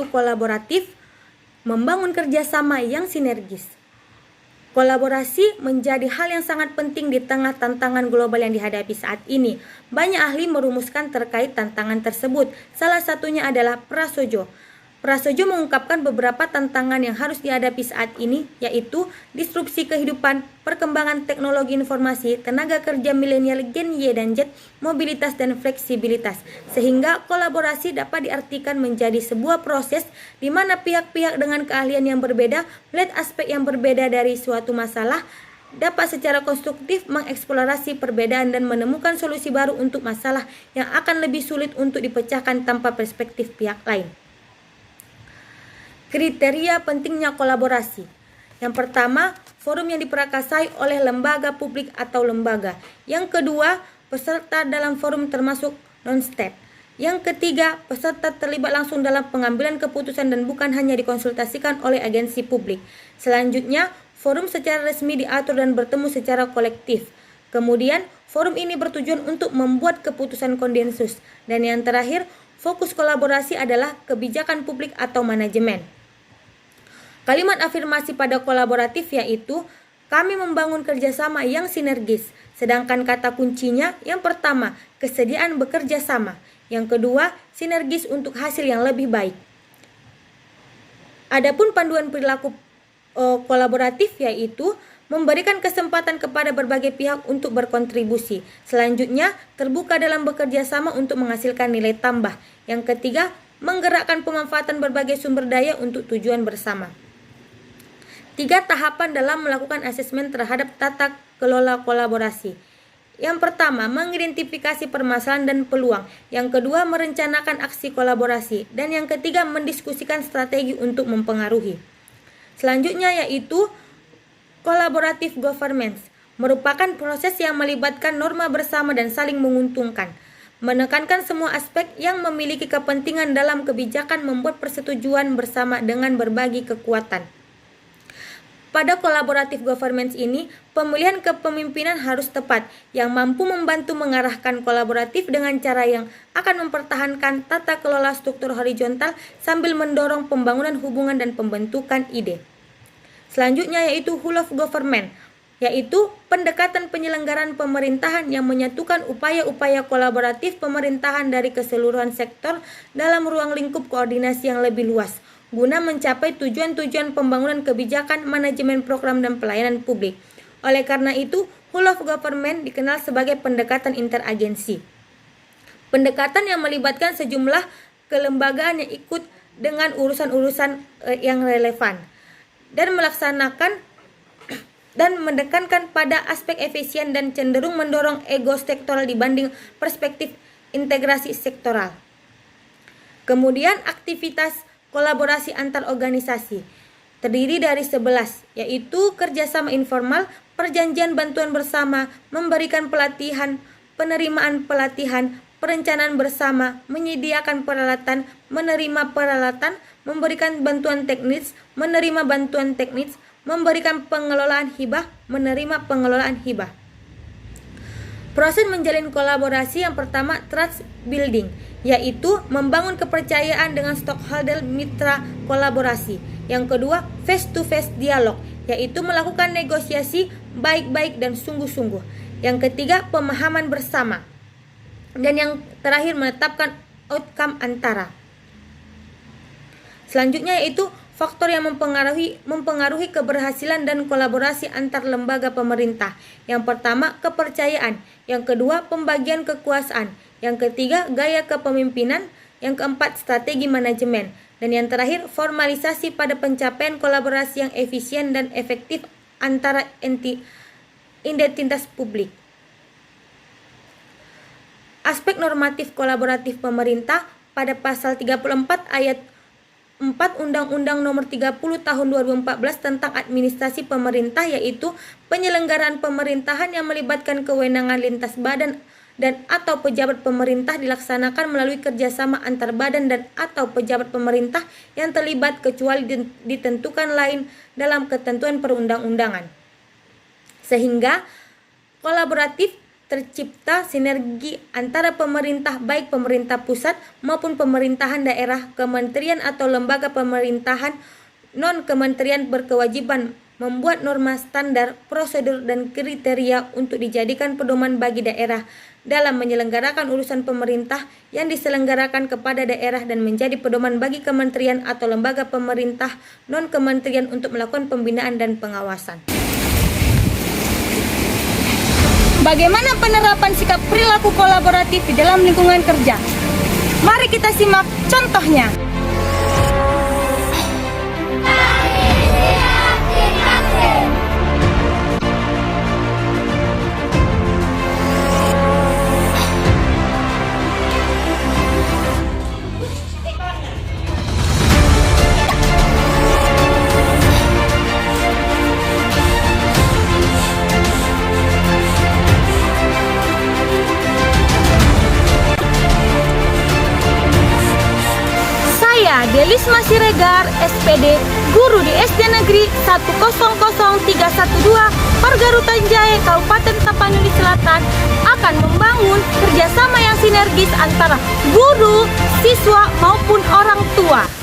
yaitu kolaboratif, membangun kerjasama yang sinergis. Kolaborasi menjadi hal yang sangat penting di tengah tantangan global yang dihadapi saat ini. Banyak ahli merumuskan terkait tantangan tersebut. Salah satunya adalah Prasojo. Prasojo mengungkapkan beberapa tantangan yang harus dihadapi saat ini, yaitu disrupsi kehidupan, perkembangan teknologi informasi, tenaga kerja milenial Gen Y dan Z, mobilitas dan fleksibilitas. Sehingga kolaborasi dapat diartikan menjadi sebuah proses di mana pihak-pihak dengan keahlian yang berbeda melihat aspek yang berbeda dari suatu masalah, dapat secara konstruktif mengeksplorasi perbedaan dan menemukan solusi baru untuk masalah yang akan lebih sulit untuk dipecahkan tanpa perspektif pihak lain. Kriteria pentingnya kolaborasi. Yang pertama, forum yang diperakasai oleh lembaga publik atau lembaga. Yang kedua, peserta dalam forum termasuk non-state. Yang ketiga, peserta terlibat langsung dalam pengambilan keputusan dan bukan hanya dikonsultasikan oleh agensi publik. Selanjutnya, forum secara resmi diatur dan bertemu secara kolektif. Kemudian, forum ini bertujuan untuk membuat keputusan konsensus. Dan yang terakhir, fokus kolaborasi adalah kebijakan publik atau manajemen. Kalimat afirmasi pada kolaboratif yaitu kami membangun kerjasama yang sinergis. Sedangkan kata kuncinya yang pertama, kesediaan bekerja sama. Yang kedua, sinergis untuk hasil yang lebih baik. Adapun panduan perilaku kolaboratif yaitu memberikan kesempatan kepada berbagai pihak untuk berkontribusi. Selanjutnya, terbuka dalam bekerja sama untuk menghasilkan nilai tambah. Yang ketiga, menggerakkan pemanfaatan berbagai sumber daya untuk tujuan bersama. 3 tahapan dalam melakukan asesmen terhadap tata kelola kolaborasi. Yang pertama, mengidentifikasi permasalahan dan peluang. Yang kedua, merencanakan aksi kolaborasi. Dan yang ketiga, mendiskusikan strategi untuk mempengaruhi. Selanjutnya yaitu collaborative governance, merupakan proses yang melibatkan norma bersama dan saling menguntungkan. Menekankan semua aspek yang memiliki kepentingan dalam kebijakan membuat persetujuan bersama dengan berbagi kekuatan. Pada collaborative governance ini, pemilihan kepemimpinan harus tepat, yang mampu membantu mengarahkan kolaboratif dengan cara yang akan mempertahankan tata kelola struktur horizontal sambil mendorong pembangunan hubungan dan pembentukan ide. Selanjutnya yaitu whole of government, yaitu pendekatan penyelenggaraan pemerintahan yang menyatukan upaya-upaya kolaboratif pemerintahan dari keseluruhan sektor dalam ruang lingkup koordinasi yang lebih luas, guna mencapai tujuan-tujuan pembangunan kebijakan, manajemen program, dan pelayanan publik. Oleh karena itu, whole of government dikenal sebagai pendekatan interagensi. Pendekatan yang melibatkan sejumlah kelembagaan yang ikut dengan urusan-urusan yang relevan dan melaksanakan dan menekankan pada aspek efisien dan cenderung mendorong ego sektoral dibanding perspektif integrasi sektoral. Kemudian aktivitas kolaborasi antar organisasi terdiri dari 11, yaitu kerjasama informal, perjanjian bantuan bersama, memberikan pelatihan, penerimaan pelatihan, perencanaan bersama, menyediakan peralatan, menerima peralatan, memberikan bantuan teknis, menerima bantuan teknis, memberikan pengelolaan hibah, menerima pengelolaan hibah. Proses menjalin kolaborasi yang pertama trust building, yaitu membangun kepercayaan dengan stakeholder mitra kolaborasi. Yang kedua, face to face dialog, yaitu melakukan negosiasi baik-baik dan sungguh-sungguh. Yang ketiga, pemahaman bersama. Dan yang terakhir, menetapkan outcome antara. Selanjutnya yaitu faktor yang mempengaruhi keberhasilan dan kolaborasi antar lembaga pemerintah. Yang pertama, kepercayaan. Yang kedua, pembagian kekuasaan. Yang ketiga, gaya kepemimpinan. Yang keempat, strategi manajemen. Dan yang terakhir, formalisasi pada pencapaian kolaborasi yang efisien dan efektif antara identitas publik. Aspek normatif kolaboratif pemerintah pada pasal 34 ayat 4 Undang-Undang Nomor 30 Tahun 2014 tentang administrasi pemerintah, yaitu penyelenggaraan pemerintahan yang melibatkan kewenangan lintas badan dan atau pejabat pemerintah dilaksanakan melalui kerjasama antar badan dan atau pejabat pemerintah yang terlibat kecuali ditentukan lain dalam ketentuan perundang-undangan. Sehingga kolaboratif tercipta sinergi antara pemerintah, baik pemerintah pusat maupun pemerintahan daerah, kementerian atau lembaga pemerintahan non-kementerian berkewajiban membuat norma standar, prosedur, dan kriteria untuk dijadikan pedoman bagi daerah dalam menyelenggarakan urusan pemerintah yang diselenggarakan kepada daerah dan menjadi pedoman bagi kementerian atau lembaga pemerintah non-kementerian untuk melakukan pembinaan dan pengawasan. Bagaimana penerapan sikap perilaku kolaboratif di dalam lingkungan kerja? Mari kita simak contohnya. Delisma Siregar, SPD, guru di SD Negeri 1003112, Pargarutan Jaya, Kabupaten Tapanuli Selatan, akan membangun kerjasama yang sinergis antara guru, siswa, maupun orang tua.